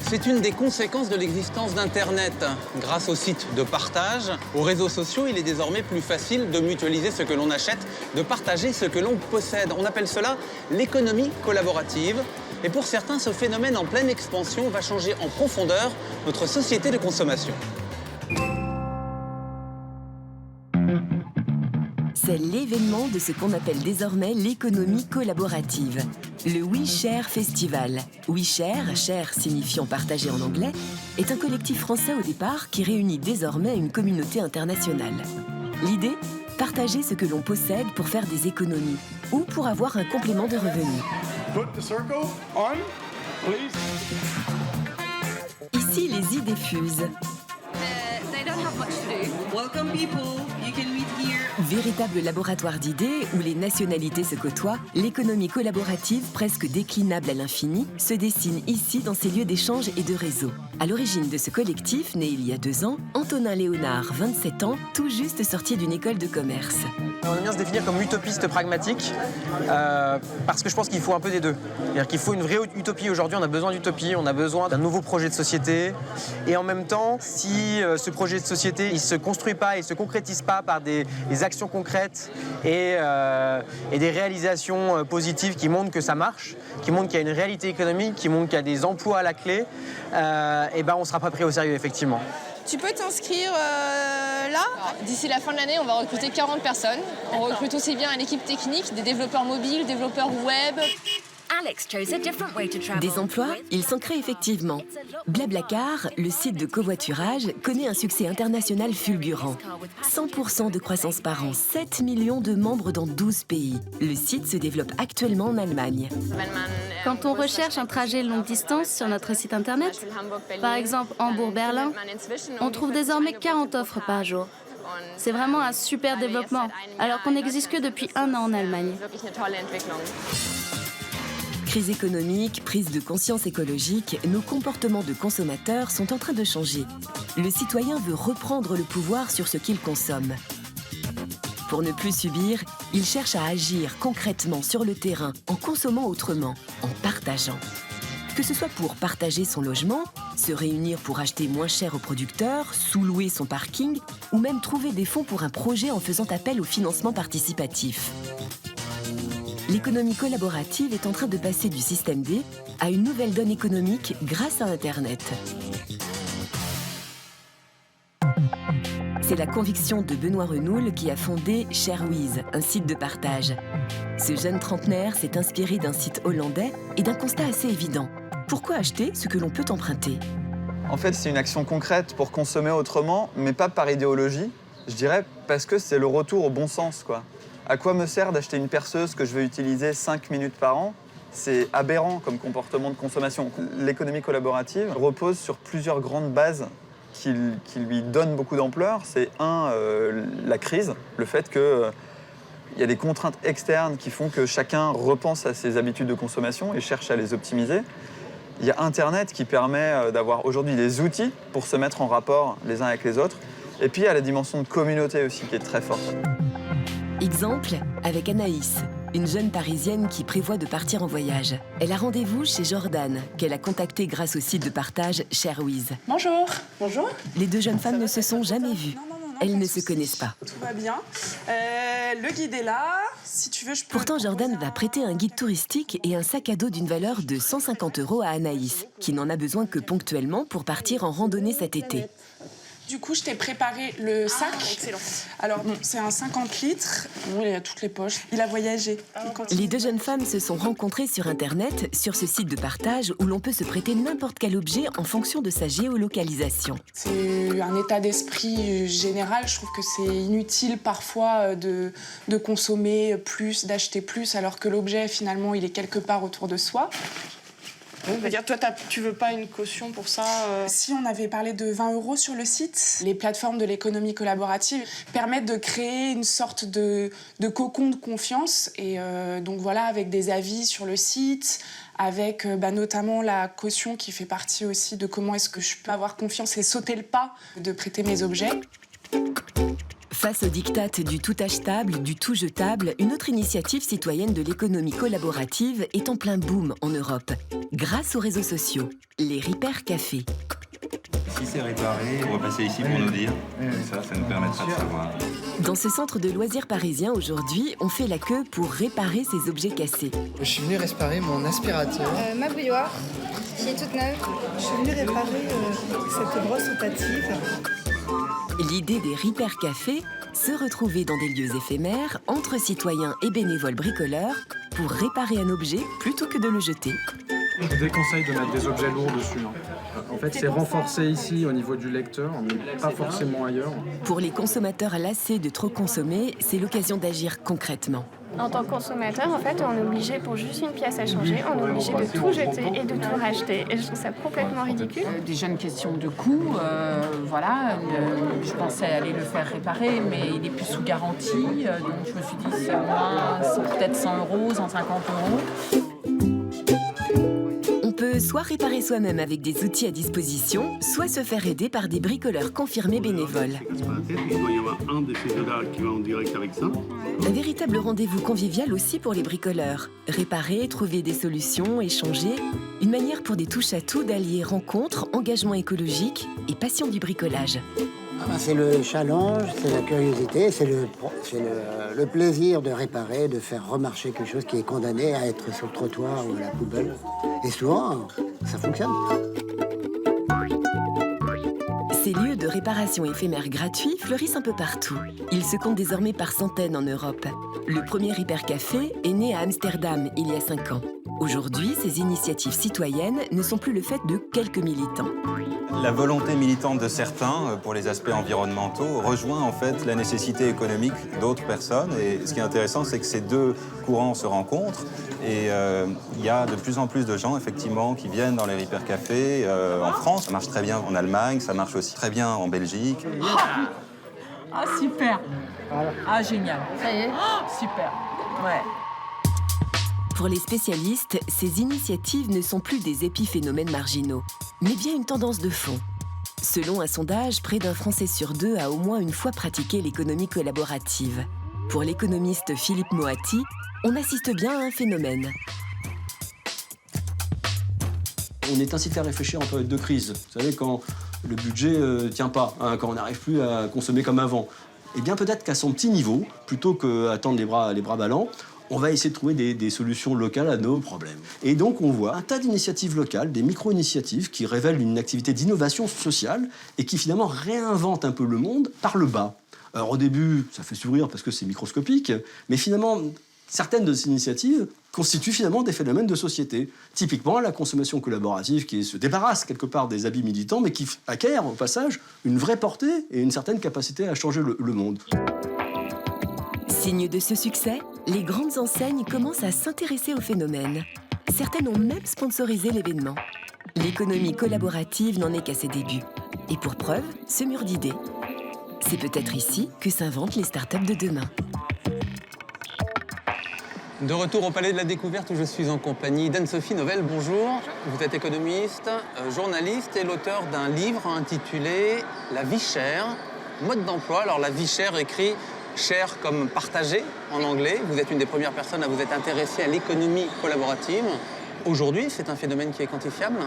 C'est une des conséquences de l'existence d'Internet. Grâce aux sites de partage, aux réseaux sociaux, il est désormais plus facile de mutualiser ce que l'on achète, de partager ce que l'on possède. On appelle cela l'économie collaborative. Et pour certains, ce phénomène en pleine expansion va changer en profondeur notre société de consommation. C'est l'événement de ce qu'on appelle désormais l'économie collaborative, le WeShare Festival. WeShare, share signifiant partager en anglais, est un collectif français au départ qui réunit désormais une communauté internationale. L'idée, partager ce que l'on possède pour faire des économies ou pour avoir un complément de revenus. Ici, les idées fusent. Véritable laboratoire d'idées où les nationalités se côtoient, l'économie collaborative, presque déclinable à l'infini, se dessine ici dans ces lieux d'échange et de réseau. À l'origine de ce collectif, né il y a 2 ans, Antonin Léonard, 27 ans, tout juste sorti d'une école de commerce. On aime bien se définir comme utopiste pragmatique, parce que je pense qu'il faut un peu des deux. C'est-à-dire qu'il faut une vraie utopie. Aujourd'hui, on a besoin d'utopie, on a besoin d'un nouveau projet de société. Et en même temps, si ce projet de société, il ne se construit pas, il ne se concrétise pas par des actions concrètes et des réalisations positives qui montrent que ça marche, qui montrent qu'il y a une réalité économique, qui montrent qu'il y a des emplois à la clé, et ben on ne sera pas pris au sérieux, effectivement. Tu peux t'inscrire là. D'ici la fin de l'année, on va recruter 40 personnes. On recrute aussi bien une équipe technique, des développeurs mobiles, développeurs web. Des emplois, il s'en crée effectivement. Blablacar, le site de covoiturage, connaît un succès international fulgurant. 100% de croissance par an, 7 millions de membres dans 12 pays. Le site se développe actuellement en Allemagne. Quand on recherche un trajet longue distance sur notre site internet, par exemple Hambourg-Berlin, on trouve désormais 40 offres par jour. C'est vraiment un super développement, alors qu'on n'existe que depuis 1 an en Allemagne. Crise économique, prise de conscience écologique, nos comportements de consommateurs sont en train de changer. Le citoyen veut reprendre le pouvoir sur ce qu'il consomme. Pour ne plus subir, il cherche à agir concrètement sur le terrain, en consommant autrement, en partageant. Que ce soit pour partager son logement, se réunir pour acheter moins cher aux producteurs, sous-louer son parking, ou même trouver des fonds pour un projet en faisant appel au financement participatif. L'économie collaborative est en train de passer du système D à une nouvelle donne économique grâce à Internet. C'est la conviction de Benoît Renoul qui a fondé ShareWiz, un site de partage. Ce jeune trentenaire s'est inspiré d'un site hollandais et d'un constat assez évident. Pourquoi acheter ce que l'on peut emprunter ? En fait, c'est une action concrète pour consommer autrement, mais pas par idéologie. Je dirais parce que c'est le retour au bon sens, quoi. À quoi me sert d'acheter une perceuse que je vais utiliser 5 minutes par an ? C'est aberrant comme comportement de consommation. L'économie collaborative repose sur plusieurs grandes bases qui lui donnent beaucoup d'ampleur. C'est la crise, le fait qu'il y a des contraintes externes qui font que chacun repense à ses habitudes de consommation et cherche à les optimiser. Il y a Internet qui permet d'avoir aujourd'hui des outils pour se mettre en rapport les uns avec les autres. Et puis il y a la dimension de communauté aussi qui est très forte. Exemple avec Anaïs, une jeune Parisienne qui prévoit de partir en voyage. Elle a rendez-vous chez Jordan, qu'elle a contacté grâce au site de partage ShareWiz. Bonjour. Bonjour. Les 2 jeunes femmes ne se sont jamais vues. Elles ne se connaissent pas. Tout va bien. Le guide est là. Si tu veux, je peux... Pourtant, Jordan va prêter un guide touristique et un sac à dos d'une valeur de 150 € à Anaïs, qui n'en a besoin que ponctuellement pour partir en randonnée cet été. Du coup, je t'ai préparé le sac. Excellent. Alors, bon, c'est un 50 litres. Bon, il a toutes les poches. Il a voyagé. Les 2 jeunes femmes se sont rencontrées sur Internet, sur ce site de partage où l'on peut se prêter n'importe quel objet en fonction de sa géolocalisation. C'est un état d'esprit général. Je trouve que c'est inutile parfois de consommer plus, d'acheter plus, alors que l'objet, finalement, il est quelque part autour de soi. C'est-à-dire, toi, tu veux pas une caution pour ça Si on avait parlé de 20 € sur le site, les plateformes de l'économie collaborative permettent de créer une sorte de cocon de confiance. Et donc voilà, avec des avis sur le site, avec notamment la caution qui fait partie aussi de comment est-ce que je peux avoir confiance et sauter le pas de prêter mes objets. Face au diktat du tout achetable, du tout jetable, une autre initiative citoyenne de l'économie collaborative est en plein boom en Europe, grâce aux réseaux sociaux, les Repair Café. Si c'est réparé, on va passer ici pour nous dire. Ça nous permettra de savoir. Dans ce centre de loisirs parisien, aujourd'hui, on fait la queue pour réparer ces objets cassés. Je suis venu réparer mon aspirateur. Ma bouilloire, qui est toute neuve. Je suis venue réparer cette brosse rotative. L'idée des Repair Café, se retrouver dans des lieux éphémères, entre citoyens et bénévoles bricoleurs, pour réparer un objet plutôt que de le jeter. Je vous déconseille de mettre des objets lourds dessus. En fait, c'est renforcé ici au niveau du lecteur, mais pas forcément ailleurs. Pour les consommateurs lassés de trop consommer, c'est l'occasion d'agir concrètement. En tant que consommateur, en fait, on est obligé, pour juste une pièce à changer, on est obligé de tout jeter et de tout racheter. Et je trouve ça complètement ridicule. Déjà une question de coût, voilà. Je pensais aller le faire réparer, mais il n'est plus sous garantie. Donc je me suis dit, c'est au moins peut-être 100 €, 150 €. On peut soit réparer soi-même avec des outils à disposition, soit se faire aider par des bricoleurs confirmés bénévoles. Il doit y avoir un de ces deux-là qui va en direct avec ça. Un véritable rendez-vous convivial aussi pour les bricoleurs. Réparer, trouver des solutions, échanger. Une manière pour des touche-à-tout d'allier rencontres, engagement écologique et passion du bricolage. C'est le challenge, c'est la curiosité, c'est le plaisir de réparer, de faire remarcher quelque chose qui est condamné à être sur le trottoir ou à la poubelle. Et souvent, ça fonctionne. Ces lieux de réparation éphémère gratuits fleurissent un peu partout. Ils se comptent désormais par centaines en Europe. Le premier Repair Café est né à Amsterdam il y a 5 ans. Aujourd'hui, ces initiatives citoyennes ne sont plus le fait de quelques militants. La volonté militante de certains pour les aspects environnementaux rejoint en fait la nécessité économique d'autres personnes. Et ce qui est intéressant, c'est que ces deux courants se rencontrent. Et il y a de plus en plus de gens, effectivement, qui viennent dans les Repair Café en France. Ça marche très bien en Allemagne, ça marche aussi très bien en Belgique. Ah, super. Ah, génial. Ça y est. Super. Ouais. Pour les spécialistes, ces initiatives ne sont plus des épiphénomènes marginaux, mais bien une tendance de fond. Selon un sondage, près d'un Français sur 2 a au moins une fois pratiqué l'économie collaborative. Pour l'économiste Philippe Moati, on assiste bien à un phénomène. On est incité à réfléchir en période de crise. Vous savez, quand le budget ne tient pas, quand on n'arrive plus à consommer comme avant. Eh bien, peut-être qu'à son petit niveau, plutôt qu'attendre les bras ballants, on va essayer de trouver des solutions locales à nos problèmes. Et donc, on voit un tas d'initiatives locales, des micro-initiatives qui révèlent une activité d'innovation sociale et qui, finalement, réinventent un peu le monde par le bas. Alors, au début, ça fait sourire parce que c'est microscopique, mais finalement, certaines de ces initiatives constituent finalement des phénomènes de société. Typiquement, la consommation collaborative qui se débarrasse quelque part des habits militants, mais qui acquiert, au passage, une vraie portée et une certaine capacité à changer le monde. Signe de ce succès, les grandes enseignes commencent à s'intéresser au phénomène. Certaines ont même sponsorisé l'événement. L'économie collaborative n'en est qu'à ses débuts. Et pour preuve, ce mur d'idées. C'est peut-être ici que s'inventent les startups de demain. De retour au Palais de la Découverte où je suis en compagnie d'Anne-Sophie Novelle. Bonjour. Vous êtes économiste, journaliste et l'auteur d'un livre intitulé « La vie chère, mode d'emploi ». Alors la vie chère écrit cher comme partagé en anglais. Vous êtes une des premières personnes à vous être intéressée à l'économie collaborative. Aujourd'hui, c'est un phénomène qui est quantifiable?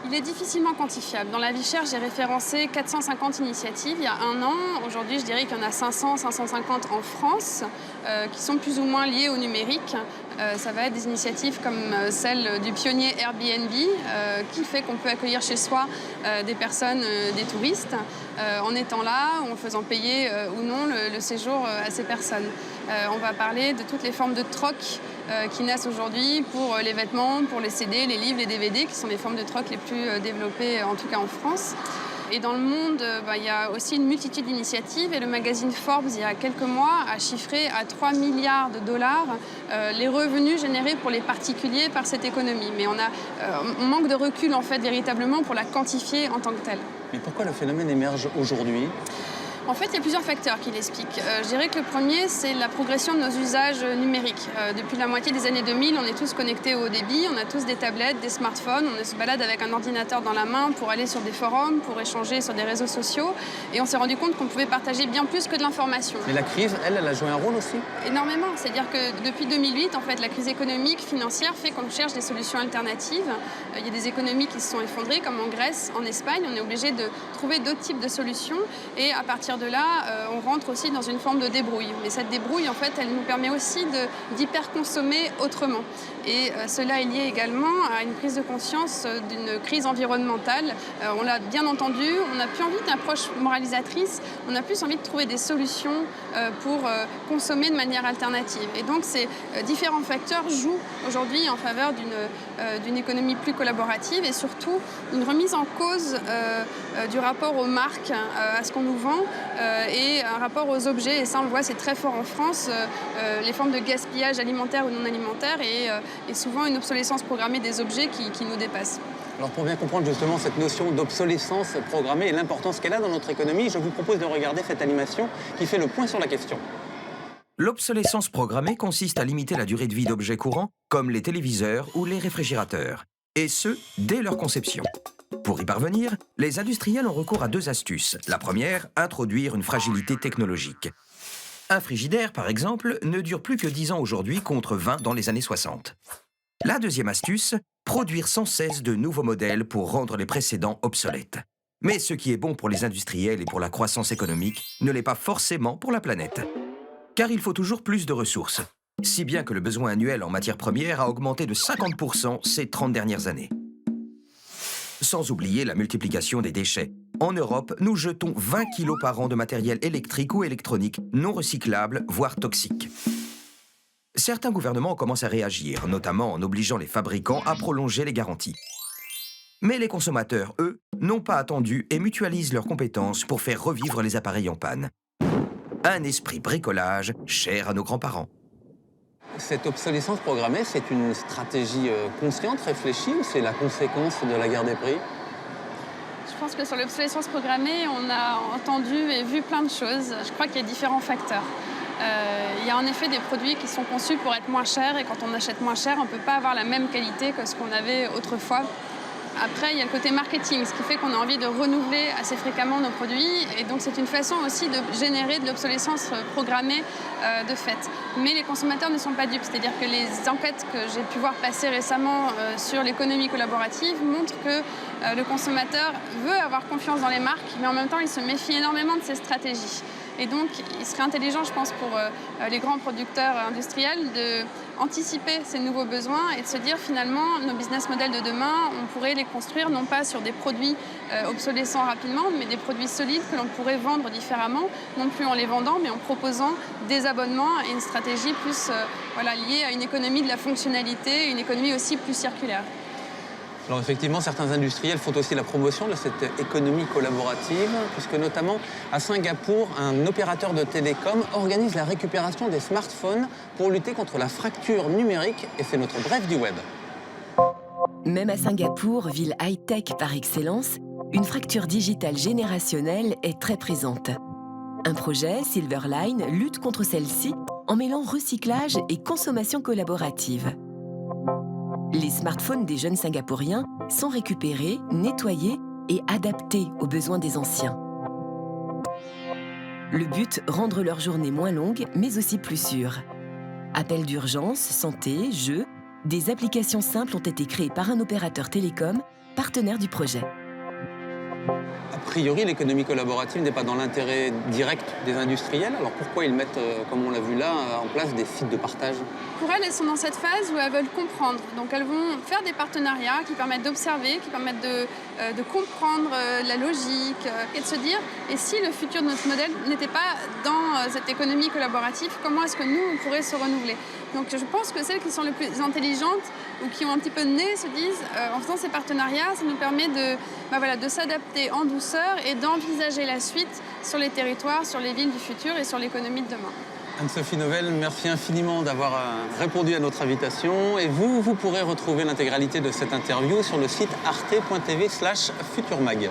Il est difficilement quantifiable. Dans la vie chère, j'ai référencé 450 initiatives il y a 1 an. Aujourd'hui, je dirais qu'il y en a 500, 550 en France qui sont plus ou moins liées au numérique. Ça va être des initiatives comme celle du pionnier Airbnb qui fait qu'on peut accueillir chez soi des personnes, des touristes, en étant là, en faisant payer ou non le séjour à ces personnes. On va parler de toutes les formes de troc qui naissent aujourd'hui pour les vêtements, pour les CD, les livres, les DVD, qui sont les formes de troc les plus développées, en tout cas en France. Et dans le monde, il y a aussi une multitude d'initiatives. Et le magazine Forbes, il y a quelques mois, a chiffré à 3 milliards de dollars les revenus générés pour les particuliers par cette économie. Mais on manque de recul, en fait, véritablement, pour la quantifier en tant que telle. Mais pourquoi le phénomène émerge aujourd'hui ? En fait, il y a plusieurs facteurs qui l'expliquent. Je dirais que le premier, c'est la progression de nos usages numériques. Depuis la moitié des années 2000, on est tous connectés au haut débit, on a tous des tablettes, des smartphones, on se balade avec un ordinateur dans la main pour aller sur des forums, pour échanger sur des réseaux sociaux. Et on s'est rendu compte qu'on pouvait partager bien plus que de l'information. Mais la crise, elle a joué un rôle aussi? Énormément. C'est-à-dire que depuis 2008, en fait, la crise économique, financière fait qu'on cherche des solutions alternatives. Il y a des économies qui se sont effondrées, comme en Grèce, en Espagne. On est obligé de trouver d'autres types de solutions. Et à partir de là, on rentre aussi dans une forme de débrouille. Mais cette débrouille, en fait, elle nous permet aussi d'hyper-consommer autrement. Et cela est lié également à une prise de conscience d'une crise environnementale. On l'a bien entendu, on n'a plus envie d'une approche moralisatrice, on a plus envie de trouver des solutions pour consommer de manière alternative. Et donc, ces différents facteurs jouent aujourd'hui en faveur d'une économie plus collaborative et surtout une remise en cause du rapport aux marques, à ce qu'on nous vend et un rapport aux objets. Et ça, on le voit, c'est très fort en France, les formes de gaspillage alimentaire ou non alimentaire et souvent une obsolescence programmée des objets qui nous dépasse. Alors pour bien comprendre justement cette notion d'obsolescence programmée et l'importance qu'elle a dans notre économie, je vous propose de regarder cette animation qui fait le point sur la question. L'obsolescence programmée consiste à limiter la durée de vie d'objets courants, comme les téléviseurs ou les réfrigérateurs, et ce, dès leur conception. Pour y parvenir, les industriels ont recours à 2 astuces. La première, introduire une fragilité technologique. Un frigidaire, par exemple, ne dure plus que 10 ans aujourd'hui contre 20 dans les années 60. La deuxième astuce, produire sans cesse de nouveaux modèles pour rendre les précédents obsolètes. Mais ce qui est bon pour les industriels et pour la croissance économique ne l'est pas forcément pour la planète. Car il faut toujours plus de ressources, si bien que le besoin annuel en matières premières a augmenté de 50% ces 30 dernières années. Sans oublier la multiplication des déchets. En Europe, nous jetons 20 kilos par an de matériel électrique ou électronique non recyclable, voire toxique. Certains gouvernements commencent à réagir, notamment en obligeant les fabricants à prolonger les garanties. Mais les consommateurs, eux, n'ont pas attendu et mutualisent leurs compétences pour faire revivre les appareils en panne. Un esprit bricolage cher à nos grands-parents. Cette obsolescence programmée, c'est une stratégie consciente, réfléchie, ou c'est la conséquence de la guerre des prix? Je pense que sur l'obsolescence programmée, on a entendu et vu plein de choses. Je crois qu'il y a différents facteurs. Il y a en effet des produits qui sont conçus pour être moins chers et quand on achète moins cher, on ne peut pas avoir la même qualité que ce qu'on avait autrefois. Après, il y a le côté marketing, ce qui fait qu'on a envie de renouveler assez fréquemment nos produits. Et donc, c'est une façon aussi de générer de l'obsolescence programmée de fait. Mais les consommateurs ne sont pas dupes. C'est-à-dire que les enquêtes que j'ai pu voir passer récemment sur l'économie collaborative montrent que le consommateur veut avoir confiance dans les marques, mais en même temps, il se méfie énormément de ces stratégies. Et donc, il serait intelligent, je pense, pour les grands producteurs industriels d'anticiper ces nouveaux besoins et de se dire, finalement, nos business models de demain, on pourrait les construire non pas sur des produits obsolescents rapidement, mais des produits solides que l'on pourrait vendre différemment, non plus en les vendant, mais en proposant des abonnements et une stratégie plus liée à une économie de la fonctionnalité, une économie aussi plus circulaire. Alors effectivement, certains industriels font aussi la promotion de cette économie collaborative, puisque notamment à Singapour, un opérateur de télécom organise la récupération des smartphones pour lutter contre la fracture numérique, et c'est notre bref du web. Même à Singapour, ville high-tech par excellence, une fracture digitale générationnelle est très présente. Un projet, Silverline, lutte contre celle-ci en mêlant recyclage et consommation collaborative. Les smartphones des jeunes Singapouriens sont récupérés, nettoyés et adaptés aux besoins des anciens. Le but, rendre leur journée moins longue, mais aussi plus sûre. Appels d'urgence, santé, jeux, des applications simples ont été créées par un opérateur télécom, partenaire du projet. A priori, l'économie collaborative n'est pas dans l'intérêt direct des industriels. Alors pourquoi ils mettent, comme on l'a vu là, en place des sites de partage? Pour elles sont dans cette phase où elles veulent comprendre. Donc elles vont faire des partenariats qui permettent d'observer, qui permettent de comprendre la logique et de se dire, et si le futur de notre modèle n'était pas dans cette économie collaborative, comment est-ce que nous, on pourrait se renouveler? Donc je pense que celles qui sont les plus intelligentes ou qui ont un petit peu de nez se disent, en faisant ces partenariats, ça nous permet de s'adapter en douceur et d'envisager la suite sur les territoires, sur les villes du futur et sur l'économie de demain. Anne-Sophie Novelle, merci infiniment d'avoir répondu à notre invitation. Et vous pourrez retrouver l'intégralité de cette interview sur le site arte.tv/futurmag.